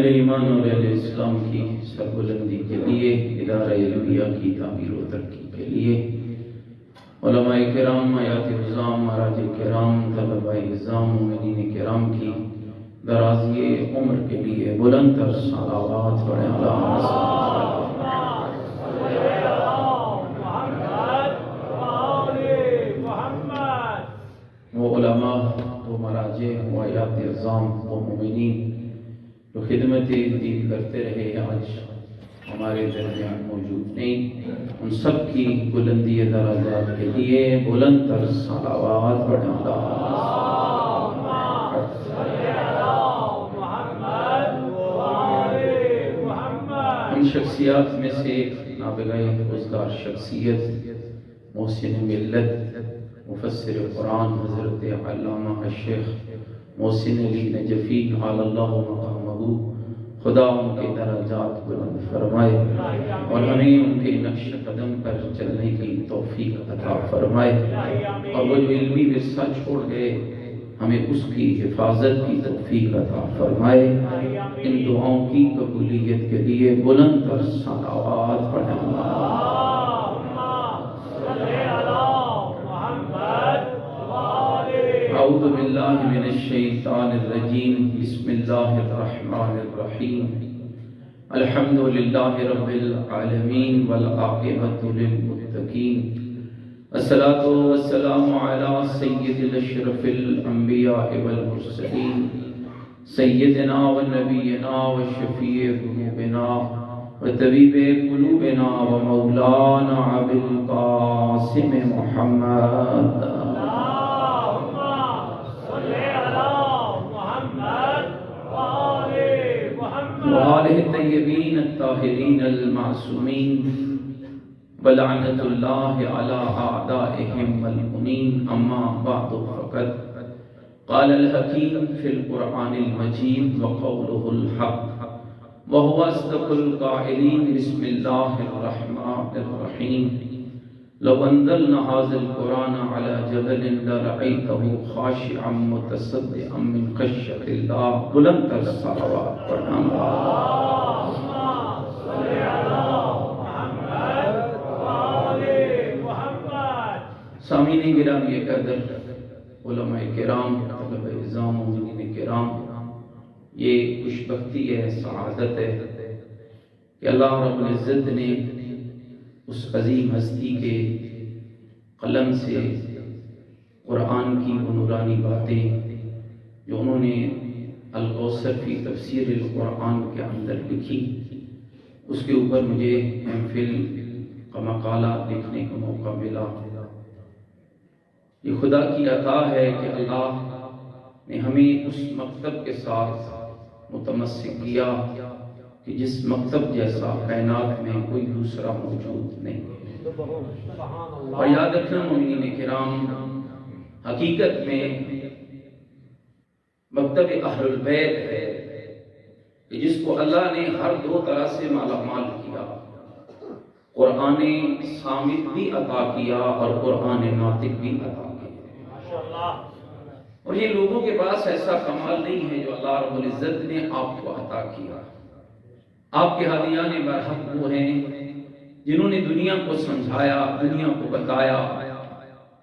ایمان اور اہل اسلام کی سربلندی کے لیے، ادارہ علمیہ کی تعمیر و ترقی کے لیے، علماء کرام، حیات نظام، مہاراج کرام، طلباء نظام، مومنین کرام کی درازی عمر کے لیے بلند تر صلوات پڑھیں اللہم صلی وہ علماء، وہ مراجع، وہ حیات نظام، وہ مومنین جو خدمت دین کرتے رہے آج ہمارے درمیان موجود نہیں، ان سب کی بلندی درجات کے لیے بلند تر صلوات پڑھیں ان شخصیات میں سے ایک نابغہ روزگار شخصیت، محسن ملت، مفسر قرآن حضرت علامہ الشیخ محسن علی نجفی علی اللہ مقامہ، خدا ان کے درجات بلند فرمائے اور ہمیں ان کے نقش قدم پر چلنے کی توفیق عطا فرمائے، اور وہ جو علمی ورثہ چھوڑ گئے ہمیں اس کی حفاظت کی توفیق عطا فرمائے۔ ان دعاؤں کی قبولیت کے لیے بلند تر صلوات پڑھیں اعوذ باللہ من الشیطان الرجیم، بسم اللہ الرحمن الرحیم، الحمد للہ رب العالمین والعاقبۃ للمتقین، الصلاۃ والسلام علی سید الاشرف الانبیاء والمرسلین، سیدنا و نبینا و شفیع ذنوبنا و طبیب قلوبنا و مولانا ابی القاسم محمد وآلہ الطیبین الطاہرین المعصومین ولعنت اللہ علی اعدائہم ملعونین، اما بعد فقد قال الحکیم فی القرآن المجید وقولہ الحق وهو اصدق القائلین، بسم اللہ الرحمن الرحیم، لو انزلنا هذا القرآن على جبل لرأيته خاشعا متصدعا من خشية الله، بلند تر صلوات پڑھنا سامعین گرامی قدر، علماء کرام، طلباء نظام، مومنین کرام، یہ خوش بختی ہے، سعادت ہے کہ اللہ رب العزت نے اس عظیم ہستی کے قلم سے قرآن کی وہ نورانی باتیں جو انہوں نے الکوثر فی تفسیر القرآن کے اندر لکھی، اس کے اوپر مجھے ایم فل کا مقالہ لکھنے کا موقع ملا۔ یہ خدا کی عطا ہے کہ اللہ نے ہمیں اس مکتب کے ساتھ متمسک کیا کہ جس مکتب جیسا کائنات میں کوئی دوسرا موجود نہیں ہے۔ اور یاد رکھنا مومنین کرام، حقیقت میں مکتب اہل البیت ہے کہ جس کو اللہ نے ہر دو طرح سے مالا مال کیا، قرآن صامت بھی عطا کیا اور قرآن ناطق بھی عطا کیا، اور یہ لوگوں کے پاس ایسا کمال نہیں ہے جو اللہ رب العزت نے آپ کو عطا کیا۔ آپ کے ہادیان برحق وہ ہیں جنہوں نے دنیا کو سمجھایا، دنیا کو بتایا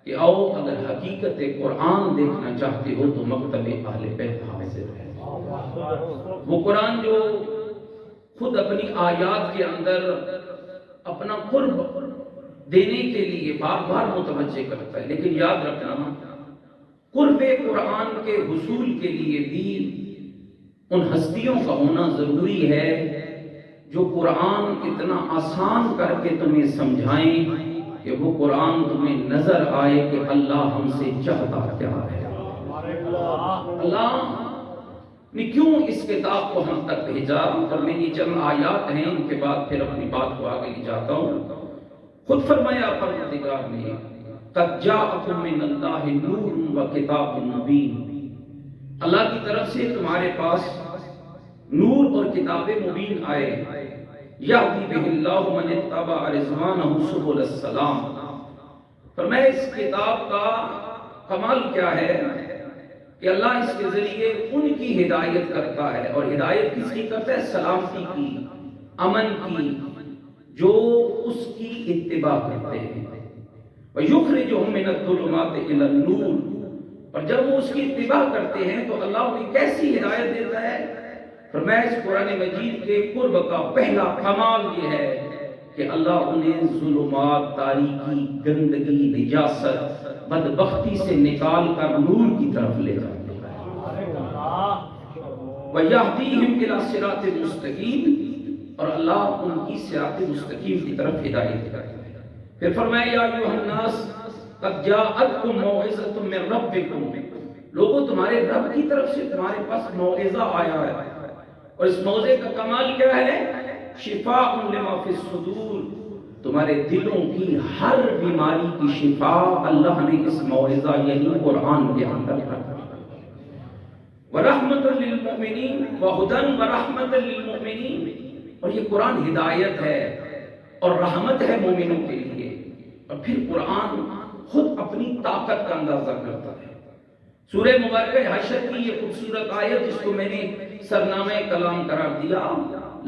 کہ آؤ اگر حقیقت قرآن دیکھنا چاہتے ہو تو مکتب اہل بیت حاضر ہے۔ وہ قرآن جو خود اپنی آیات کے اندر اپنا قرب دینے کے لیے بار بار متوجہ کرتا ہے، لیکن یاد رکھنا قرب قرآن کے حصول کے لیے بھی ان ہستیوں کا ہونا ضروری ہے جو قرآن اتنا آسان کر کے تمہیں سمجھائیں کہ وہ قرآن تمہیں نظر آئے کہ اللہ ہم سے چاہتا کیا ہے، اللہ نے کیوں اس کتاب کو ہم تک بھیجا۔ اور میری چند آیات ہیں، ان کے بعد پھر اپنی بات کو آگے لے جاتا ہوں۔ خود فرمایا پروردگار نے قد جاءکم من اللہ نور و کتاب مبین، اللہ کی طرف سے تمہارے پاس نور اور کتاب مبین آئے، یہدی بہ اللہ من اتبع رضوانہ سبل السلام۔ فرمایا اس کتاب کا کمال کیا ہے؟ کہ اللہ اس کے ذریعے ان کی ہدایت کرتا ہے، اور ہدایت کس کی کرتا ہے؟ سلامتی کی، امن کی، جو اس کی اتباع کرتے ہیں۔ وَيُخْرِجُهُم مِّنَ الظُّلُمَاتِ إِلَى النُّورِ، اور جب وہ اس کی اتباع کرتے ہیں تو اللہ انہیں کیسی ہدایت دیتا ہے؟ فرمایا اس قرآن مجید کے قرب کا پہلا کمال یہ ہے کہ اللہ انہیں ظلمات، تاریکی، گندگی، نجاست، بدبختی سے نکال کر نور کی طرف لے جاتے ہیں۔ وَيَهْدِيهِمْ إِلَى صِرَاطٍ مُسْتَقِيمٍ، اور اللہ ان کی صراط مستقیم کی طرف ہدایت کرتا ہے۔ پھر فرمایا یا ایھا الناس قد جاءتکم موعظۃ من ربکم، لوگوں تمہارے رب کی طرف سے تمہارے پاس موعظہ آیا ہے، اور اس موعظے کا کمال کیا ہے؟ شفاء لما فی الصدور، تمہارے دلوں کی ہر بیماری کی شفا اللہ نے اس موعظہ یعنی قرآن کے اندر رکھا۔ وَرَحْمَةً لِّلْمُؤْمِنِينَ وَهُدًى وَرَحْمَةً لِّلْمُؤْمِنِينَ، اور یہ قرآن ہدایت ہے اور رحمت ہے مومنوں کے لیے۔ اور پھر قرآن خود اپنی طاقت کا اندازہ کرتا ہے۔ سورہ مبارکہ حشر کی یہ خوبصورت آیت جس کو میں نے سرنامہ کلام قرار دیا،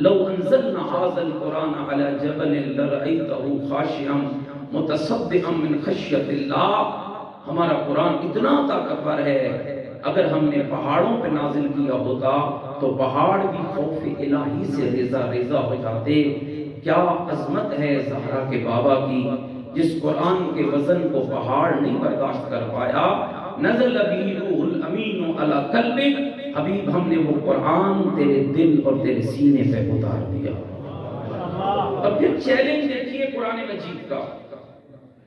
لو انزلنا هذا القرآن على جبل لرأيته خاشعا متصدعا من خشیۃ اللہ، ہمارا قرآن اتنا طاقتور ہے، اگر ہم نے پہاڑوں پہ نازل کیا ہوتا تو پہاڑ بھی خوف الہی سے ریزہ ریزہ ہو جاتے۔ کیا عظمت ہے زہرا کے بابا کی، جس قرآن کے وزن کو پہاڑ نہیں برداشت کر پایا۔ نزل به روح الامین علی قلبک، حبیب ہم نے وہ قرآن تیرے دل اور تیرے سینے پہ اتار دیا۔ اب پھر چیلنج دیکھیے قرآن مجید کا،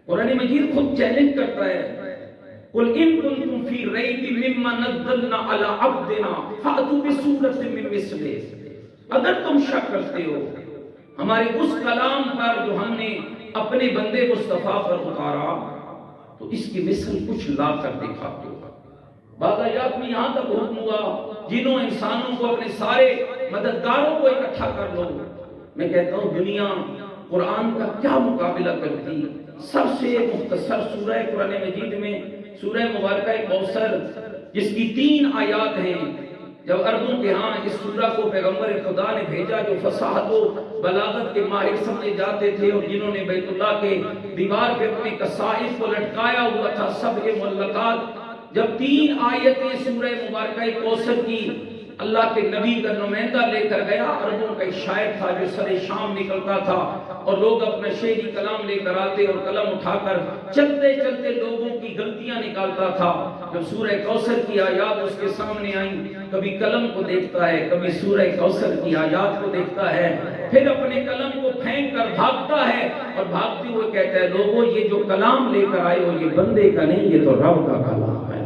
قرآن مجید خود چیلنج کرتا ہے، قل ان کنتم فی ریب مما نزلنا علی عبدنا فأتوا بسورۃ من مثلہ، اگر تم شک کرتے ہو ہمارے اس کلام پر جو ہم نے اپنے بندے مصطفیٰ پر اتارا تو اس کی مثل کچھ لا کر دکھاتے ہو۔ بعض آیات میں یہاں تک حکم ہوا جنوں انسانوں کو اپنے سارے مددگاروں کو اکٹھا کر لو۔ میں کہتا ہوں دنیا قرآن کا کیا مقابلہ کرتی؟ سب سے مختصر سورہ قرآن مجید میں سورہ مبارکہ کوثر جس کی 3 آیات ہیں، جب عربوں کے ہاں اس سورہ کو پیغمبر خدا نے بھیجا جو فصاحت و بلاغت کے ماہر سمجھے جاتے تھے، اور جنہوں نے بیت اللہ کے دیوار پہ اپنے قصائد کو لٹکایا ہوا تھا، سبع معلقات، جب 3 آیتیں سورہ مبارکہ کوثر کی اللہ کے نبی کا نمائندہ لے کر گیا، عربوں کا ایک شاعر تھا جو سر شام نکلتا تھا اور لوگ اپنا شعری کلام لے کر آتے اور قلم اٹھا کر چلتے چلتے لوگوں کی غلطیاں نکالتا تھا۔ جب سورہ کوثر کی آیات اس کے سامنے آئیں، کبھی قلم کو دیکھتا ہے، کبھی سورہ کوثر کی آیات کو دیکھتا ہے، پھر اپنے قلم کو پھینک کر بھاگتا ہے اور بھاگتے ہوئے کہتا ہے لوگوں یہ جو کلام لے کر آئے ہو یہ بندے کا نہیں، یہ تو رب کا کلام ہے۔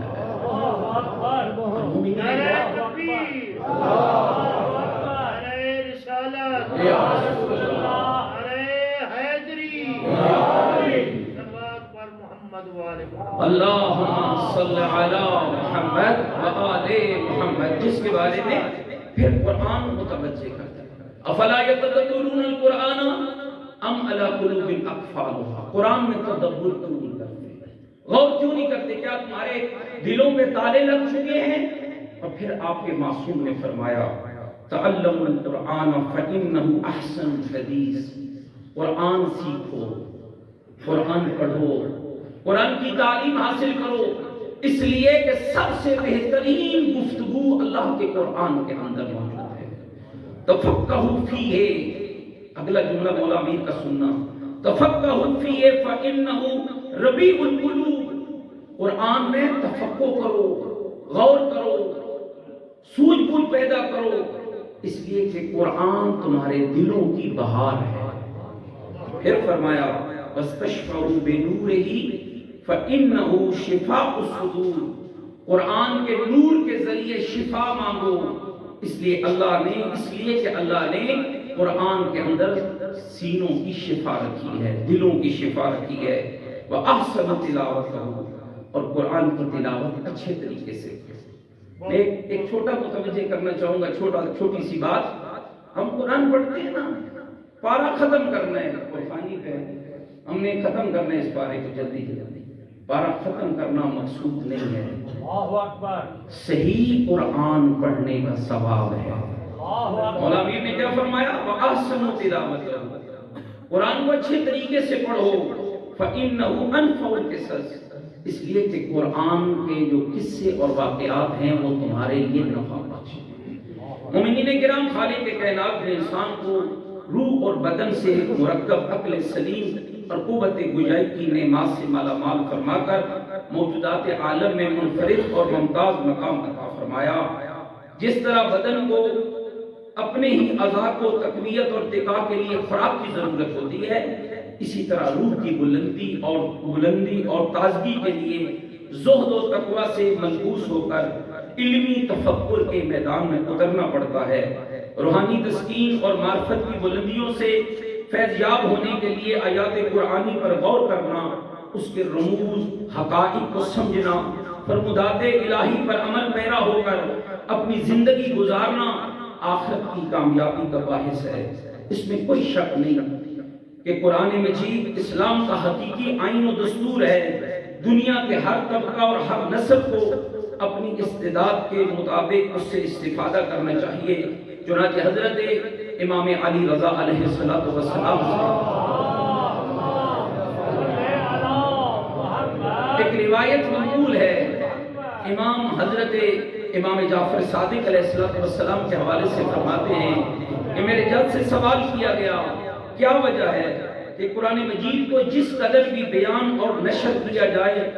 اللہم صلی علی محمد و آل محمد، جس کے بارے میں پھر قرآن متوجہ کرتا ہے۔ افلا یتدبرون القرآن ام علی قلوب اقفالها، قرآن میں تدبر کیوں نہیں کرتے، غور کیوں نہیں کرتے؟ کیا تمہارے دلوں میں تالے لگ چکے ہیں؟ اور پھر آپ کے معصوم نے فرمایا تعلموا القرآن فإنه احسن الحدیث، قرآن سیکھو، قرآن پڑھو، قرآن کی تعلیم حاصل کرو، اس لیے کہ سب سے بہترین گفتگو اللہ کے قرآن کے اندر موجود ہے۔ تفقہوا فیہ، اگلا جملہ مولا امیر کا سننا، تفقہوا فیہ فإنہ ربیع القلوب، قرآن میں تفقہ کرو، غور کرو، سوجھ بوجھ پیدا کرو، اس لیے کہ قرآن تمہارے دلوں کی بہار ہے۔ پھر فرمایا وَاسْتَشْفَعُوا بِنُورِهِ فَإِنَّهُ شِفَاءُ الصُّدُورِ، قرآن کے نور کے ذریعے شفا مانگو، اس لیے کہ اللہ نے قرآن کے اندر سینوں کی شفا رکھی ہے، دلوں کی شفا رکھی ہے۔ وَأَحْسَنُ تِلَاوَتَهُ، اور قرآن کی تلاوت اچھے طریقے سے۔ میں ایک چھوٹا متوجہ کرنا چاہوں گا، چھوٹی سی بات، ہم قرآن پڑھتے ہیں نا، پارہ ختم کرنا ہے، قرآنی پہ ہم نے ختم کرنا ہے اس پارے کو جلدی جلدی، پارہ ختم کرنا مقصود نہیں ہے، اللہ اکبر، صحیح قرآن پڑھنے کا ثواب ہے۔ مولا امیر نے کیا فرمایا؟ وَأَحْسَنُوا تِلَاوَتَهُ، قرآن کو اچھے طریقے سے پڑھو، فَإِنَّهُ أَنْفَعُ الْقِصَصِ، اس لیے کہ قرآن کے جو قصے اور واقعات ہیں وہ تمہارے لیے نفع بخش ہیں۔ مومنین کرام، خالق کائنات نے انسان کو روح اور بدن سے مرکب عقل سلیم اور قوت گویائی کی نعمات سے مالا مال فرما کر موجودات عالم میں منفرد اور ممتاز مقام عطا فرمایا۔ جس طرح بدن کو اپنے ہی اعضاء کو تقویت اور ارتقاء کے لیے خوراک کی ضرورت ہوتی ہے، اسی طرح روح کی بلندی اور تازگی کے لیے زہد و تقوی سے ملبوس ہو کر علمی تفکر کے میدان میں اترنا پڑتا ہے۔ روحانی تسکین اور معرفت کی بلندیوں سے فیض یاب ہونے کے لیے آیات قرآنی پر غور کرنا، اس کے رموز حقائق کو سمجھنا، فرمودات الہی پر عمل پیرا ہو کر اپنی زندگی گزارنا آخرت کی کامیابی کا باعث ہے۔ اس میں کوئی شک نہیں کہ قرآن مجید اسلام کا حقیقی آئین و دستور ہے۔ دنیا کے ہر طبقہ اور ہر نسل کو اپنی استعداد کے مطابق اس سے استفادہ کرنا چاہیے۔ چنانچہ حضرت امام علی رضا علیہ السلام ایک روایت منقول ہے، امام حضرت امام جعفر صادق علیہ السلام کے حوالے سے فرماتے ہیں کہ میرے جد سے سوال کیا گیا کیا وجہ ہے کہ قرآن مجید کو جس قدر بھی بیان اور نشر کیا جائے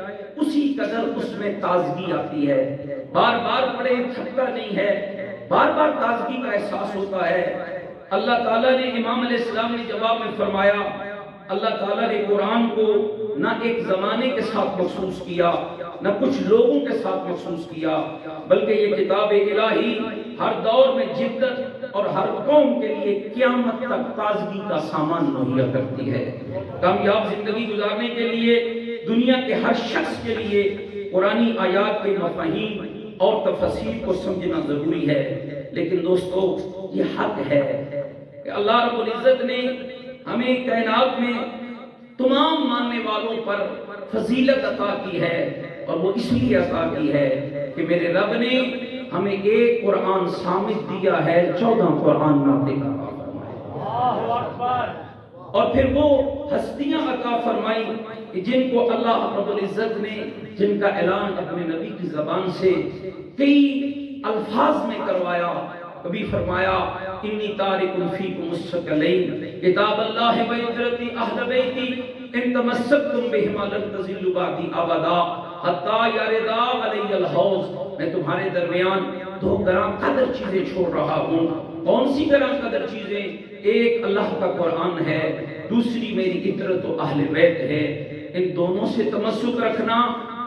اسی قدر اس میں تازگی آتی ہے، بار بار پڑھے تھکتا نہیں ہے، بار بار تازگی کا احساس ہوتا ہے۔ اللہ تعالیٰ نے امام علیہ السلام نے جواب میں فرمایا، اللہ تعالیٰ نے قرآن کو نہ ایک زمانے کے ساتھ مخصوص کیا نہ کچھ لوگوں کے ساتھ مخصوص کیا، بلکہ یہ کتاب الہی ہر دور میں جدت اور ہر قوم کے لیے قیامت تک تازگی کا سامان مہیا کرتی ہے۔ کامیاب زندگی گزارنے کے لیے دنیا کے ہر شخص کے لیے قرآنی آیات کے مفاہیم اور تفسیر کو سمجھنا ضروری ہے، لیکن دوستو یہ حق ہے کہ اللہ رب العزت نے ہمیں کائنات میں تمام ماننے والوں پر فضیلت عطا کی ہے، اور وہ اس لیے عطا کی ہے کہ میرے رب نے ہمیں ایک قرآن صامت دیا ہے، 14 قرآن ناطق عطا فرمائے، اور پھر وہ ہستیاں عطا فرمائی کہ جن کو اللہ رب العزت نے جن کا اعلان اپنے نبی کی زبان سے کئی الفاظ میں کروایا۔ کبھی فرمایا انی تارک فیکم الثقلین کتاب اللہ و عترتی اہل بیتی ان تمسکتم بہما لن تضلوا بعدی ابدا حتی یردا علی الحوض، میں تمہارے درمیان 2 گراں قدر چیزیں چھوڑ رہا ہوں۔ کون سی گراں قدر چیزیں؟ ایک اللہ کا قرآن ہے، دوسری میری عترت و اہل بیت ہے۔ ان دونوں سے تمسک رکھنا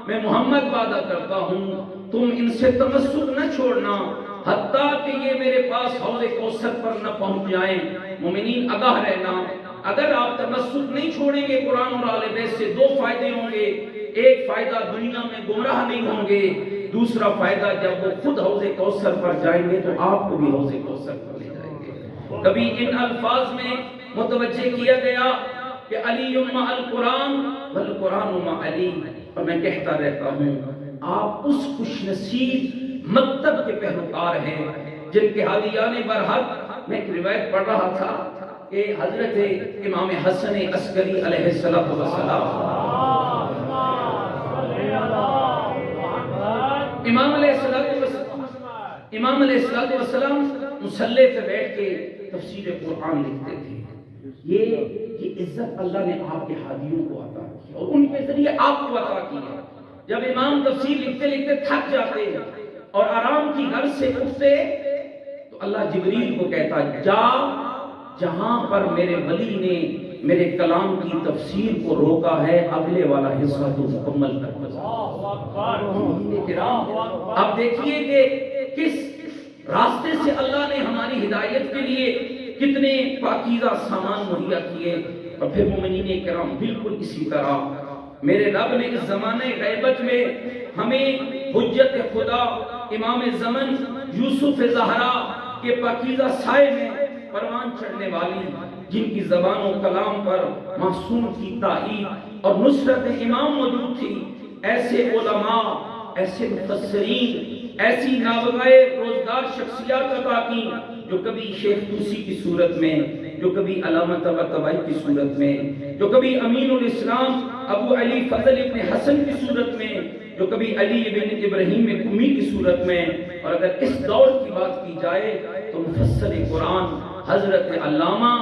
میں محمد وعدہ کرتا ہوں، تم ان سے تمسک نہ چھوڑنا حتیٰ کہ یہ میرے پاس حوض کوثر پر نہ پہنچ جائیں۔ مومنین آگاہ رہنا، اگر آپ تمسک نہیں چھوڑیں گے قرآن اور اہل بیت سے 2 فائدے ہوں گے۔ ایک فائدہ دنیا میں گمراہ نہیں ہوں گے، دوسرا فائدہ جب وہ خود حوض کوثر پر جائیں گے تو آپ کو بھی حوض کوثر پر لے جائیں گے۔ کبھی ان الفاظ میں متوجہ کیا گیا کہ علی مع القرآن والقرآن مع علی، اور میں کہتا رہتا ہوں آپ اس خوش نصیب مکتب کے پیروکار ہیں جن کے ہادیان برحق۔ میں ایک روایت پڑھ رہا تھا کہ حضرت امام حسن عسکری علیہ السلام امام علیہ السلام مصلی پہ بیٹھ کے تفسیر قرآن لکھتے تھے۔ یہ عزت اللہ نے آپ کے ہادیوں کو عطا کی اور ان کے ذریعے آپ کو عطا کی ہے۔ جب امام تفسیر لکھتے لکھتے تھک جاتے اور آرام کی غرض سے اٹھتے تو اللہ جبریل کو کہتا جا جہاں پر میرے ولی نے میرے کلام کی تفسیر کو روکا ہے اگلے والا حصہ تو مکمل کر دو۔ اب دیکھیے کہ کس راستے سے اللہ نے ہماری ہدایت کے لیے کتنے پاکیزہ سامان مہیا کیے۔ اور پھر مومنین کرام بالکل اسی طرح میرے رب نے اس زمانے غیبت میں ہمیں حجت خدا امام زمن یوسف زہرا کے پاکیزہ سائے میں پروان چڑھنے والی، جن کی زبان و کلام پر معصوم کی تائید اور نصرت امام موجود تھی، ایسے علماء، ایسے مفسرین، ایسی نابغہ روزگار شخصیات عطا کی، جو کبھی شیخ طوسی کی صورت میں، جو کبھی علامہ طباطبائی کی صورت میں، جو کبھی امین الاسلام ابو علی فضل ابن حسن کی صورت میں، جو کبھی علی ابن ابراہیم قمی کی صورت میں، اور اگر اس دور کی بات کی جائے تو مفسر قرآن حضرت علامہ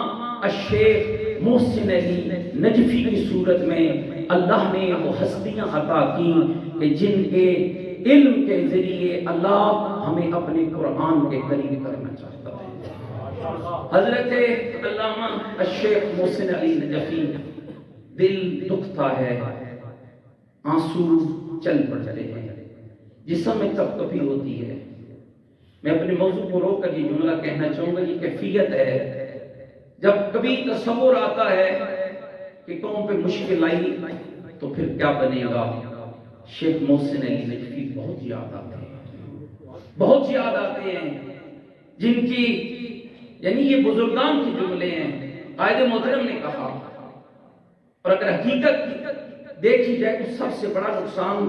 الشیخ محسن علی نجفی کی صورت میں اللہ نے وہ ہستیاں عطا کی کہ جن کے علم کے ذریعے اللہ ہمیں اپنے قرآن کے قریب کرنا چاہتا ہے۔ حضرت علامہ الشیخ محسن علی نجفی، دل دکھتا ہے، آنسو چل پڑتے ہیں، جسم میں کپکپی ہوتی ہے۔ میں اپنے موضوع کو روک کر یہ جملہ کہنا چاہوں گا، یہ کیفیت ہے جب کبھی تصور آتا ہے کہ قوم پہ مشکل آئی تو پھر کیا بنے گا۔ شیخ محسن علی نجفی بہت یاد آتے ہیں، بہت یاد آتے ہیں، جن کی یعنی یہ بزرگان کے جملے ہیں۔ قائد محترم نے کہا، اور اگر حقیقت دیکھی جائے تو سب سے بڑا نقصان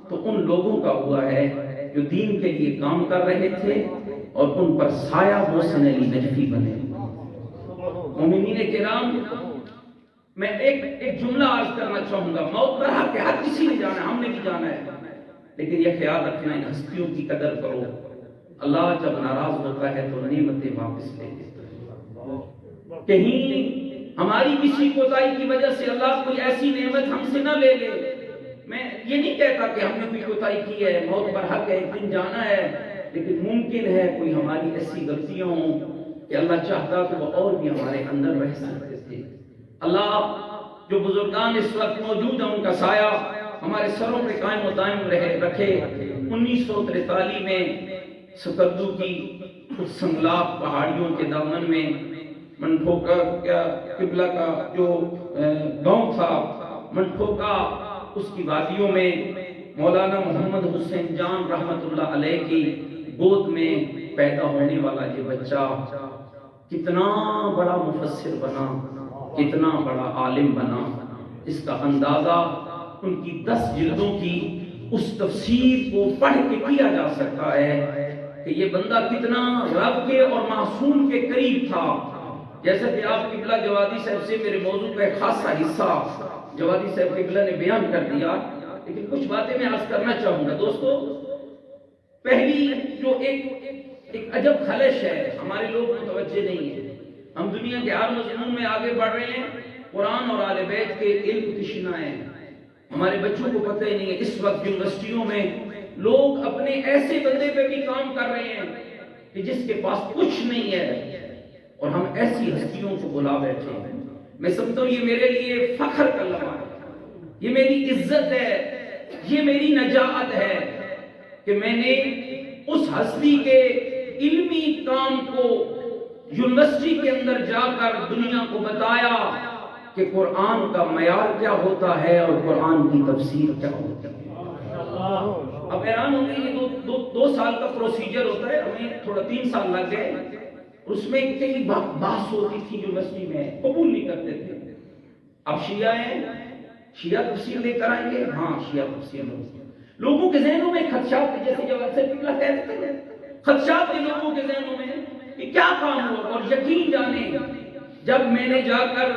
تو ان لوگوں کا ہوا ہے جو دین کے لیے کام کر رہے تھے اور ان پر سایہ محسن علی نجفی بنے۔ مومنین کرام، میں ایک جملہ عرض کرنا چاہوں گا، موت پر حق ہے، ہر کسی نے جانا ہے، ہم نے بھی جانا ہے، لیکن یہ خیال رکھنا ان ہستیوں کی قدر کرو۔ اللہ جب ناراض ہوتا ہے تو نعمتیں واپس لے لیتا ہے۔ کہیں ہماری کسی کوتاہی کی وجہ سے اللہ کوئی ایسی نعمت ہم سے نہ لے لے۔ میں یہ نہیں کہتا کہ ہم نے کوئی کوتاہی کی ہے، موت پر حق ہے، ایک دن جانا ہے، لیکن ممکن ہے کوئی ہماری ایسی غلطیاں ہوں کہ اللہ چاہتا تو وہ اور بھی ہمارے اندر رہ سکتے تھے۔ اللہ جو بزرگان اس وقت موجود ہیں ان کا سایہ ہمارے سروں پہ قائم و دائم رکھے۔ 1943 میں سکردو کی اس سنگلاخ پہاڑیوں کے دامن میں منٹھوکا قبلہ کا جو گاؤں تھا، منٹھوکا، اس کی وادیوں میں مولانا محمد حسین جان رحمت اللہ علیہ کی گود میں پیدا ہونے والا یہ بچہ کتنا بڑا مفسر بنا، کتنا بڑا عالم بنا، اس کا اندازہ ان کی 10 جلدوں کی اس تفسیر کو پڑھ کے کیا جا سکتا ہے کہ یہ بندہ کتنا رب کے اور معصوم کے قریب تھا۔ جیسا کہ آپ قبلہ جوادی صاحب سے میرے موضوع کا ایک خاصا حصہ جوادی صاحب قبلہ نے بیان کر دیا، لیکن کچھ باتیں میں عرض کرنا چاہوں گا۔ دوستو، پہلی جو ایک عجب خلش ہے، ہمارے لوگ متوجہ نہیں ہیں۔ ہم دنیا کے ہر مضمون میں آگے بڑھ رہے ہیں، قرآن اور آل بیت کے علم تشنا ہے، ہمارے بچوں کو پتہ ہی نہیں ہے۔ اس وقت یونیورسٹیوں میں لوگ اپنے ایسے بندے پہ بھی کام کر رہے ہیں کہ جس کے پاس کچھ نہیں ہے، اور ہم ایسی ہستیوں کو بلا بیٹھے ہیں۔ میں سمجھتا ہوں یہ میرے لیے فخر کا لمحہ ہے، یہ میری عزت ہے، یہ میری نجات ہے کہ میں نے اس ہستی کے علمی کام کو یونیورسٹی کے اندر جا کر دنیا کو بتایا کہ قرآن کا معیار کیا ہوتا ہے اور قرآن کی تفسیر کیا ہوتی ہے۔ اب حیران ہوں گے، یہ دو سال کا پروسیجر ہوتا ہے، ہمیں تھوڑا 3 سال لگ گئے۔ اس میں کئی بحث ہوتی تھی یونیورسٹی میں، قبول نہیں کرتے تھے۔ اب شیعہ ہیں، شیعہ تفسیر لے کر آئیں گے، ہاں شیعہ تفسیر لوگوں کے ذہنوں میں خدشات، جیسے جواد سے قبلہ کہتے تھے، خدشات کے لوگوں کے ذہنوں میں کہ کیا کام ہوا۔ اور یقین جانے جب میں نے جا کر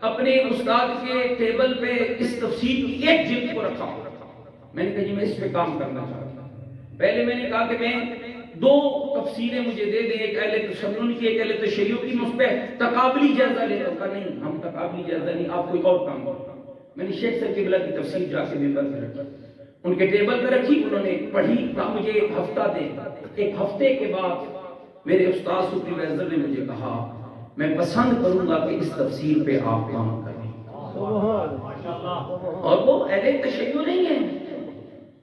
اپنے استاد کے ٹیبل پہ اس تفسیر کی ایک جلد کو رکھا، میں نے کہا جی میں اس پہ کام کرنا چاہتا ہوں۔ پہلے میں نے کہا کہ میں 2 تفسیریں مجھے دے دیں، ایک اہل تشیع کی، ایک اہل تشیع کی، میں اس پہ تقابلی جائزہ لیتا ہوں۔ نہیں، ہم تقابلی جائزہ نہیں، آپ کوئی اور کام کرو۔ میں نے شیخ صاحب قبلہ کی تفسیر جا کے ممبر پہ رکھی، ان کے ٹیبل پہ رکھی، انہوں نے پڑھی، کہا مجھے 1 ہفتہ دے۔ 1 ہفتے کے بعد میرے استاد سپروائزر نے مجھے کہا میں پسند کروں گا کہ اس تفسیر پہ آپ کام کریں۔ اور وہ اہل تشیع نہیں ہے،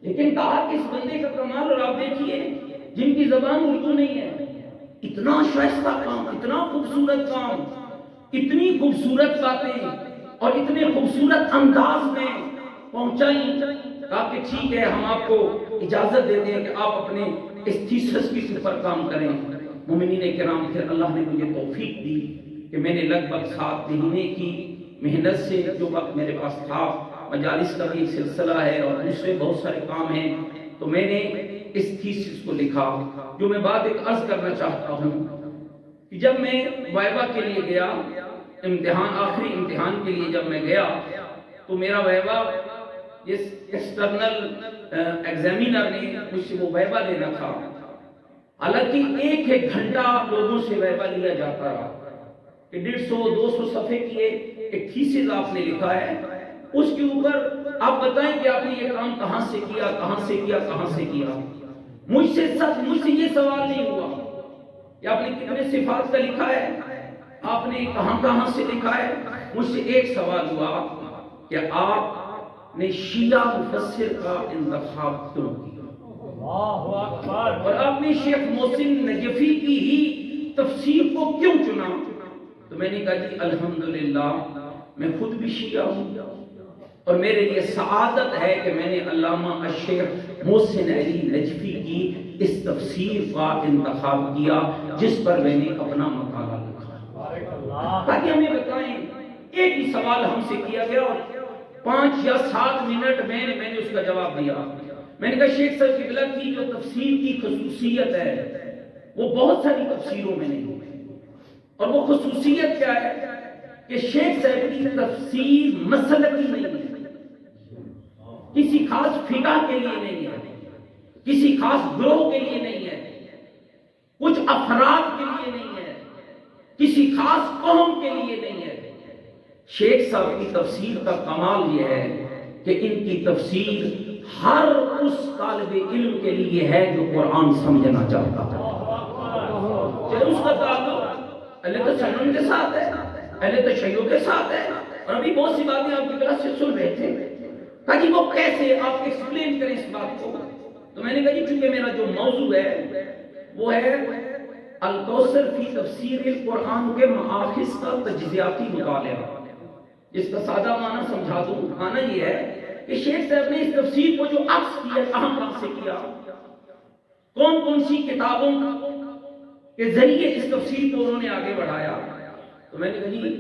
لیکن کہا کہ اس بندے کا کمال، اور آپ دیکھیے جن کی زبان اردو نہیں ہے، اتنا شائستہ کام، اتنا خوبصورت کام، اتنی خوبصورت باتیں اور اتنے خوبصورت انداز میں پہنچائیں، کہا کہ ٹھیک ہے ہم آپ کو اجازت دیتے ہیں کہ آپ اپنے اس تھیسس کے اوپر کام کریں۔ مومنین کرام، پھر اللہ نے مجھے توفیق دی کہ میں نے لگ بھگ 7 مہینے کی محنت سے جو وقت میرے پاس تھا، مجالس کا بھی ایک سلسلہ ہے اور دوسرے بہت سارے کام ہیں، تو میں نے اس تھیسس کو لکھا۔ جو میں بات ایک عرض کرنا چاہتا ہوں کہ جب میں وائبا کے لیے گیا، امتحان، آخری امتحان کے لیے جب میں گیا، تو میرا وائبا جس ایکسٹرنل ایگزامینر نے مجھ سے وہ وائبا لینا تھا، حالانکہ ایک ایک گھنٹہ لوگوں سے وائبا لیا جاتا رہا کہ 150-200 صفحے کی ایک تھیسس آپ نے لکھا ہے، اس کے اوپر آپ بتائیں کہ آپ نے یہ کام کہاں سے کیا، کہاں سے کیا، کہاں سے کیا۔ مجھ سے یہ سوال نہیں ہوا کہ آپ نے کتنے صفات کا لکھا ہے، آپ نے کہاں کہاں سے لکھا ہے۔ مجھ سے ایک سوال ہوا کہ آپ نے شیعہ مفسر کا انتخاب کیوں کیا، اور آپ نے شیخ محسن نجفی کی ہی تفسیر کو کیوں چنا۔ تو میں نے کہا جی الحمدللہ میں خود بھی شیعہ ہوں، اور میرے لیے سعادت ہے کہ میں نے علامہ الشیخ محسن علی نجفی کی اس تفسیر کا انتخاب کیا جس پر میں نے اپنا مقالہ لکھا، تاکہ ہمیں بتائیں۔ ایک ہی سوال ہم سے کیا گیا اور 5 یا 7 منٹ میں نے اس کا جواب دیا۔ میں نے کہا شیخ صاحب قبلہ کی جو تفسیر کی خصوصیت ہے وہ بہت ساری تفسیروں میں نہیں ہے، اور وہ خصوصیت کیا ہے کہ شیخ صاحب کی تفسیر مسلکی نہیں ہے، کسی خاص فقہ کے لیے نہیں ہے، کسی خاص گروہ کے لیے نہیں ہے، کچھ افراد کے لیے نہیں ہے، کسی خاص قوم کے لیے نہیں ہے۔ شیخ صاحب کی تفسیر کا کمال یہ ہے کہ ان کی تفسیر ہر اس طالب علم کے لیے ہے جو قرآن سمجھنا چاہتا ہے، چاہے اس کا تعلق اہل تشیع کے ساتھ ہے، اہل تشیع کے ساتھ ہے۔ اور ابھی بہت سی باتیں آپ کی کلاس سے سن رہے تھے، تاکہ وہ کیسے آپ ایکسپلین کریں اس بات کو۔ تو میں نے کہا جی چونکہ میرا جو موضوع ہے وہ ہے الکوثر فی تفسیر القرآن کے مآخذ کا تجزیاتی مطالعہ، جس کا سادہ معنی سمجھا دوں۔ معنی یہ ہے کہ شیخ صاحب نے اس تفسیر کو جو عکس کیا، کہاں سے کیا، کون کون سی کتابوں کے ذریعے اس تفسیر کو انہوں نے آگے بڑھایا۔ تو میں نے کہا جی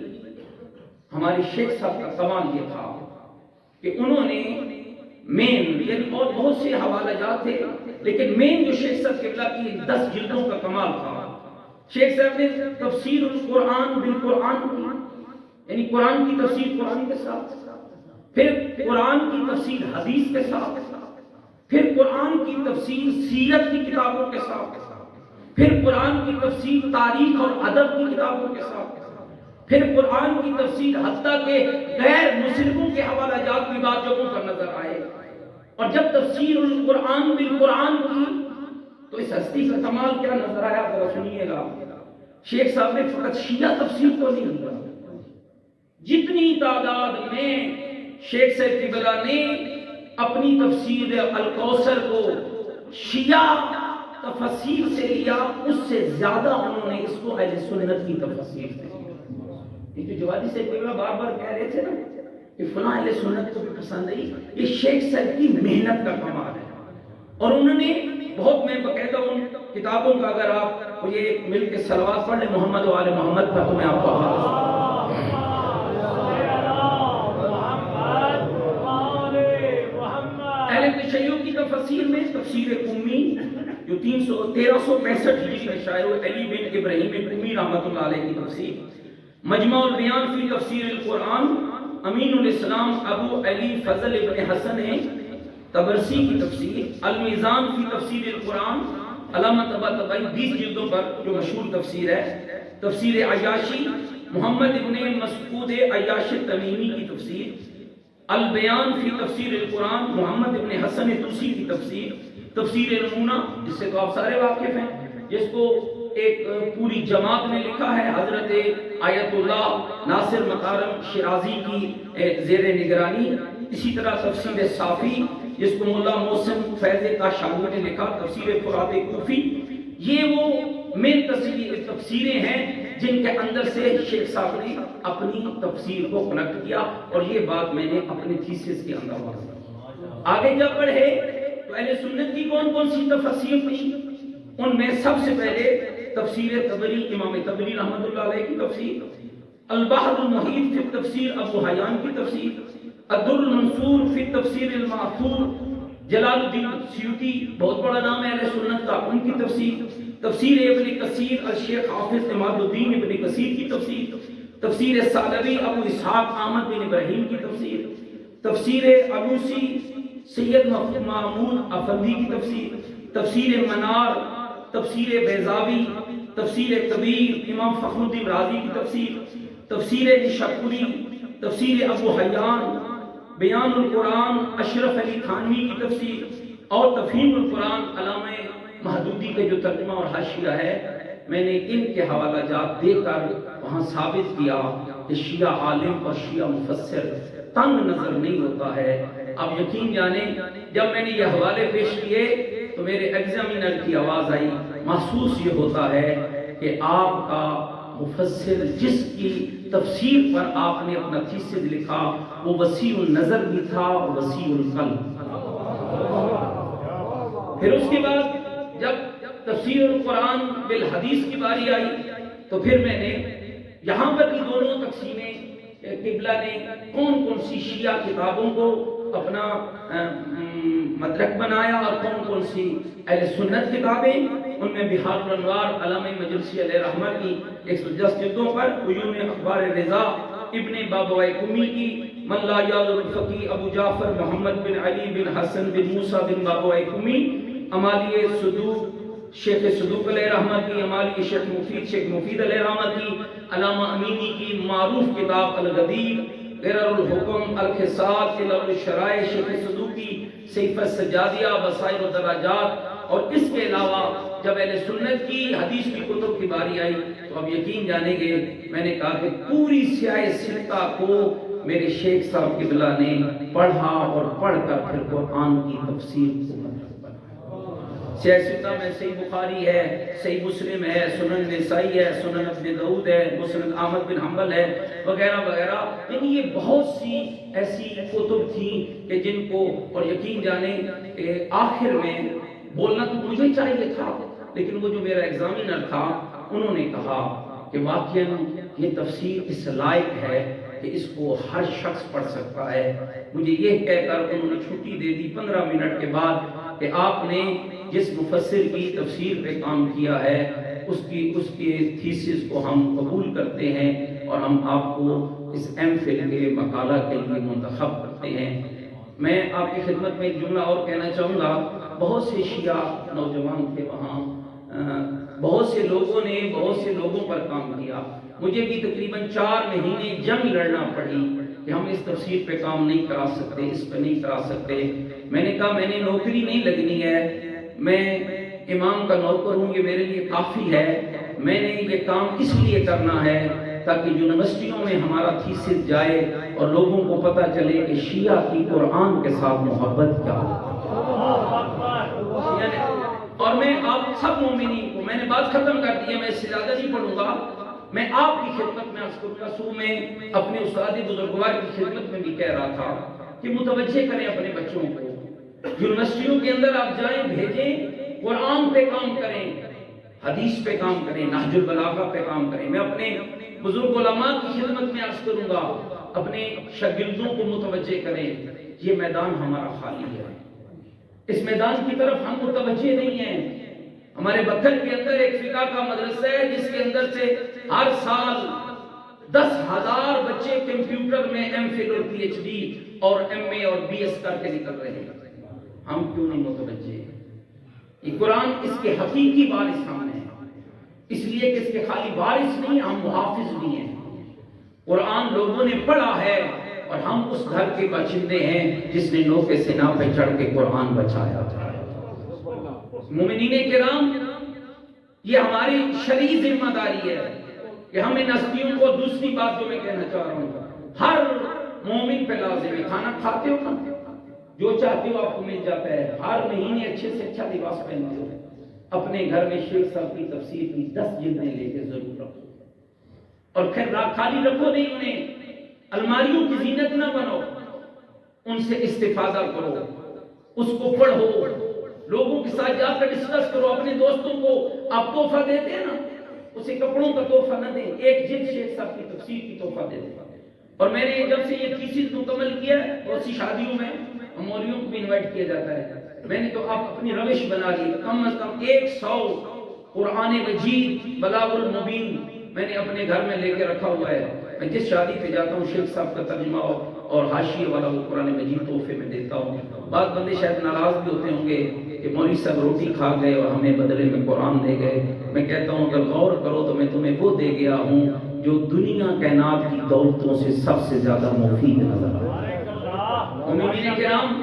ہمارے شیخ صاحب کا کمال یہ تھا کہ انہوں نے مین، یعنی اور بہت سے حوالہ جات تھے، لیکن مین جو شیخ صاحب قبلہ کی 10 جلدوں کا کمال تھا، شیخ صاحب نے تفسیر القرآن بالقرآن کی، یعنی قرآن کی تفسیر قرآن کے ساتھ، پھر قرآن کی تفسیر حدیث کے ساتھ، پھر قرآن کی تفسیر سیرت کی کتابوں کے ساتھ، پھر قرآن کی تفسیر تاریخ اور ادب کی کتابوں کے ساتھ، پھر قرآن کی تفسیر حتیٰ کہ غیر مسلموں کے حوالہ جات بھی بعض جگہوں پر نظر آئے۔ اور جب تفسیر القرآن بالقرآن کی تو اس ہستی کا کمال کیا نظر آیا، ذرا سنیے گا۔ شیخ صاحب نے فقط شیعہ تفسیر کو نہیں لیا، جتنی تعداد میں شیخ صاحب قبلہ نے اپنی تفسیر الکوثر کو شیعہ تفسیر سے لیا، اس سے زیادہ انہوں نے اس کو اہل سنت کی تفسیر سے لیا۔ یہ جو جوادی سے قبلہ بار بار کہہ رہے تھے نا کہ فلاں اہل سنت کو بھی پسند آئی، یہ شیخ صاحب کی محنت کا کمال ہے۔ اور انہوں نے بہت، میں باقاعدہ ان کتابوں کا اگر آپ مجھے مل کے صلوات پڑھ لیں محمد و آل محمد پر، تو میں آپ کو اہل تشیع کی تفسیر میں تفسیر امی جو 1365 ہجری میں شائع ہوئی، علی بن ابراہیم امی رحمۃ اللہ علیہ کی تفسیر، مجمع البیان فی تفسیر القرآن امین الاسلام ابو علی فضل ابن حسن طبرسی کی تفسیر، المیزان فی تفسیر القرآن علامہ طباطبائی 20 جلدوں پر جو مشہور تفسیر ہے، تفسیر عیاشی محمد ابن مسعود عیاش تمیمی کی تفسیر، البیان فی تفسیر القرآن محمد ابن حسن توسی کی تفسیر، تفسیر نمونہ جس سے تو آپ سارے واقف ہیں، جس کو ایک پوری جماعت نے لکھا ہے، حضرت آیت اللہ ناصر مکارم شیرازی کی زیر نگرانی۔ اسی طرح تفسیر صافی جس کو مولا محسن فیض کاشانی نے لکھا، تفسیر فرات کوفی۔ یہ وہ مین تفسیریں ہیں جن کے اندر سے شیخ صاحب نے اپنی تفسیر کو کنیکٹ کیا، اور یہ بات میں نے اپنے تھیسس کے اندر واضح۔ آگے جب پڑھے تو اہل سنت کی کون کون سی تفسیر تھی، ان میں سب سے پہلے تفسیر طبری، امام طبری رحمۃ اللہ علیہ کی تفسیر، البحر المحیط فی تفسیر ابو حیان کی تفسیر، الدر المنصور فی تفسیر المعثور جلال الدین سیوطی، بہت بڑا نام ہے اہل سنت کا، ان کی تفسیر، تفسیر ابن کثیر الشیخ حافظ عماد الدین ابن کثیر کی تفسیر، تفسیر سالوی ابو اسحاق احمد بن ابراہیم کی تفسیر، تفسیر علوسی سید مامون افندی کی تفسیر، تفسیر منار، تفسیر بیضاوی، تفسیر کبیر امام فخر الدین رازی کی تفسیر، تفسیر نشاپوری، تفسیر ابو حیان، بیان القرآن اشرف علی تھانوی کی تفسیر، اور تفہیم القرآن علامہ مہدودی کا جو ترجمہ اور حاشیہ ہے، میں نے ان کے حوالہ جات دے کر وہاں ثابت کیا کہ شیعہ عالم اور شیعہ مفسر تنگ نظر نہیں ہوتا ہے۔ اب یقین جانیں جب میں نے یہ حوالے پیش کیے تو میرے ایگزامینر کی آواز آئی، محسوس یہ ہوتا ہے کہ آپ کا مفسر جس کی تفسیر پر آپ نے اپنا تھیسس لکھا وہ وسیع النظر بھی تھا اور وسیع القلب۔ پھر اس کے بعد جب تفسیر القرآن بالحدیث کی باری آئی تو پھر میں نے یہاں پر بھی دونوں تقسیمیں، قبلہ نے کون کون سی شیعہ کتابوں کو اپنا مدرک بنایا اور کون کون سی اہل سنت کتابیں، ان میں بحار الانوار علامہ مجلسی علیہ رحمہ کی 110 جلدوں پر، عیون اخبار رضا ابن بابوائے کمی کی، من لا یعلم الفقی ابو جعفر محمد بن علی بن حسن بن موسیٰ بن بابوائے کمی، امالی صدوق شیخ صدوق علیہ رحمہ کی، امالی شیخ مفید علیہ رحمہ کی، علامہ امینی کی معروف کتاب الغدیر، غرر الحکم، الخصال، علل الشرائع شیخ صدوقی، سیف السجادیہ، وسائل الدراجات، اور اس کے علاوہ جب اہل سنت کی حدیث کی کتب کی باری آئی تو اب یقین جانیں گے میں نے کہا کہ پوری سیاہ ستہ کو میرے شیخ صاحب قبلہ نے پڑھا اور پڑھ کر پھر قرآن کی تفسیر کو مطلب بنایا۔ سیاہ ستہ میں صحیح بخاری ہے، صحیح مسلم ہے، سنن نسائی ہے، سنن ابن داؤد ہے، مسند احمد بن حنبل ہے، وغیرہ وغیرہ، یعنی یہ بہت سی ایسی کتب تھیں کہ جن کو، اور یقین جانیں کہ آخر میں بولنا تو مجھے چاہیے تھا لیکن وہ جو میرا ایگزامینر تھا انہوں نے کہا کہ واقعاً یہ تفسیر اس لائق ہے کہ اس کو ہر شخص پڑھ سکتا ہے۔ مجھے یہ کہہ کر انہوں نے چھٹی دے دی 15 منٹ کے بعد کہ آپ نے جس مفسر کی تفسیر پہ کام کیا ہے اس کے تھیسس کو ہم قبول کرتے ہیں اور ہم آپ کو اس ایم فل کے مقالہ کے لیے منتخب کرتے ہیں۔ میں آپ کی خدمت میں ایک جملہ اور کہنا چاہوں گا، بہت سے شیعہ نوجوان تھے وہاں، بہت سے لوگوں پر کام کیا، مجھے بھی تقریباً 4 مہینے جنگ لڑنا پڑی کہ ہم اس تفسیر پہ کام نہیں کرا سکتے، اس پہ نہیں کرا سکتے۔ میں نے کہا میں نے نوکری نہیں لگنی ہے، میں امام کا نوکر ہوں، یہ میرے لیے کافی ہے، میں نے یہ کام اس لیے کرنا ہے تاکہ یونیورسٹیوں میں ہمارا تھیسس جائے اور لوگوں کو پتہ چلے کہ شیعہ کی قرآن کے ساتھ محبت کیا ہے۔ اور میں آپ سب مومنین کو، میں نے بات ختم کر دی ہے، میں اس سے زیادہ نہیں پڑھوں گا، میں آپ کی خدمت میں سو میں اپنے استاد بزرگوار کی خدمت میں بھی کہہ رہا تھا کہ متوجہ کریں اپنے بچوں کو، یونیورسٹیوں کے اندر آپ جائیں، بھیجیں، قرآن پہ کام کریں، حدیث پہ کام کریں، نہج البلاغہ پہ کام کریں۔ میں اپنے بزرگ علماء کی خدمت میں عرض کروں گا اپنے شاگردوں کو متوجہ کریں، یہ میدان ہمارا خالی ہے، اس میدان کی طرف ہم متوجہ نہیں ہیں۔ ہمارے بکھل کے اندر ایک فقہ کا مدرسہ ہے جس کے اندر سے ہر سال 10,000 بچے کمپیوٹر میں ایم فل اور پی ایچ ڈی اور ایم اے اور بی ایس کر کے نکل رہے ہیں، ہم کیوں نہیں متوجہ؟ یہ قرآن اس کے حقیقی وارث ہم ہیں، اس لیے کہ اس کے خالی وارث نہیں، ہم محافظ بھی ہیں۔ قرآن لوگوں نے پڑھا ہے اور ہم اس گھر کے باشندے ہیں جس نے نو کے سنا پہ چڑھ کے قرآن بچایا تھا۔ مومنین کرام، یہ ہماری شرعی ذمہ داری ہے کہ ہم ان ہستیوں کو، دوسری بات جو میں کہنا چاہ رہا ہوں، ہر مومن پہ لازم ہے، کھانا کھاتے ہو نا، جو چاہتے ہو آپ کو مل جاتا ہے، ہر مہینے اچھے سے اچھا لباس پہنتے ہو، اپنے گھر میں شیخ صاحب کی تفسیر کی 10 جلدیں لے کے ضرور رکھو، اور پھر خالی رکھو نہیں، انہیں الماریوں کی زینت نہ بنو، ان سے استفادہ کرو، اس کو پڑھو، لوگوں کے ساتھ جا کر ڈسکس کرو، اپنے دوستوں کو آپ تحفہ دیتے ہیں نا، اسے کپڑوں کا تحفہ نہ دیں، ایک جلد شیخ صاحب کی تفسیر کی تحفہ دے دیں۔ اور میں نے جب سے یہ تھیسس مکمل کیا ہے، بہت سی شادیوں میں مولویوں کو بھی انوائٹ کیا جاتا ہے، میں نے تو اب اپنی روش بنا لی، کم از کم 100 قرآن مجید بلاغ المبین میں نے اپنے گھر میں لے کے رکھا ہوا ہے۔ میں جس شادی پہ جاتا ہوں شیخ صاحب کا ترجمہ اور حاشیے والا وہ قرآن مجید تحفے میں دیتا ہوں۔ بعض بندے شاید ناراض بھی ہوتے ہوں گے کہ مولوی صاحب روٹی کھا گئے اور ہمیں بدلے میں قرآن دے گئے۔ میں کہتا ہوں اگر غور کرو تو میں تمہیں وہ دے گیا ہوں جو دنیا کائنات کی دولتوں سے سب سے زیادہ مفید نظر آتا ہے۔ مومنین کرام،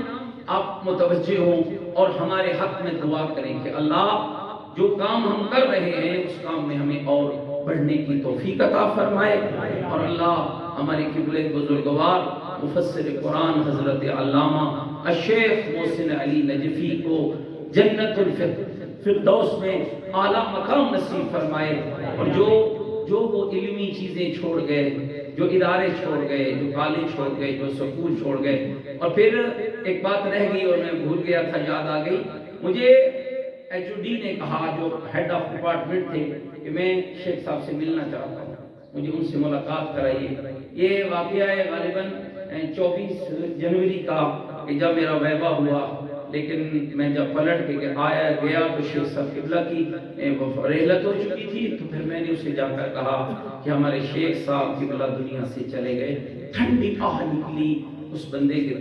آپ متوجہ ہوں اور ہمارے حق میں دعا کریں کہ اللہ جو کام ہم کر رہے ہیں اس کام میں ہمیں اور بڑھنے کی توفیق عطا فرمائے، اور اللہ ہمارے قبلہ بزرگوار مفسر قرآن حضرت علامہ الشیخ محسن علی نجفی کو جنت الفردوس میں اعلیٰ مقام نصیب فرمائے، اور جو وہ علمی چیزیں چھوڑ گئے، جو ادارے چھوڑ گئے، جو کالج چھوڑ گئے، جو سکول چھوڑ گئے۔ اور پھر ایک بات رہ گئی اور میں بھول گیا تھا، یاد آ گئی مجھے، ایچ او ڈی نے کہا جو ہیڈ آف ڈپارٹمنٹ تھے کہ میں شیخ صاحب سے ملنا چاہتا ہوں، مجھے ان سے ملاقات کرائیے۔ یہ واقعہ ہے غالباً 24 جنوری کا کہ جب میرا ویبا ہوا، لیکن میں جب پلٹ کے آیا گیا تو شیخ صاحب قبلہ کی رحلت ہو چکی تھی، تو پھر میں نے اسے جا کر کہا کہ ہمارے شیخ صاحب قبلہ دنیا سے چلے گئے۔ ٹھنڈی آہ نکلی اس بندے کے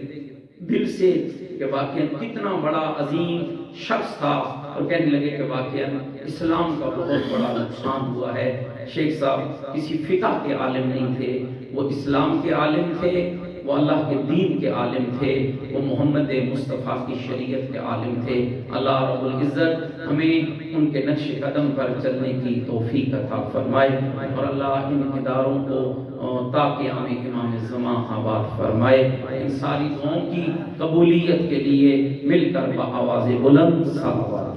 دل سے کہ واقعاً کتنا بڑا عظیم شخص تھا، اور کہنے لگے کہ واقعاً اسلام کا بہت بڑا نقصان ہوا ہے۔ شیخ صاحب کسی فقہ کے عالم نہیں تھے، وہ اسلام کے عالم تھے، وہ اللہ کے دین کے عالم تھے، وہ محمد مصطفیٰ کی شریعت کے عالم تھے۔ اللہ رب العزت ہمیں ان کے نقش قدم پر چلنے کی توفیق عطا فرمائے، اور اللہ ان اداروں کو تا قیام امام زمان آباد فرمائے۔ ان ساری دعاؤں کی قبولیت کے لیے مل کر بآواز بلند صلوات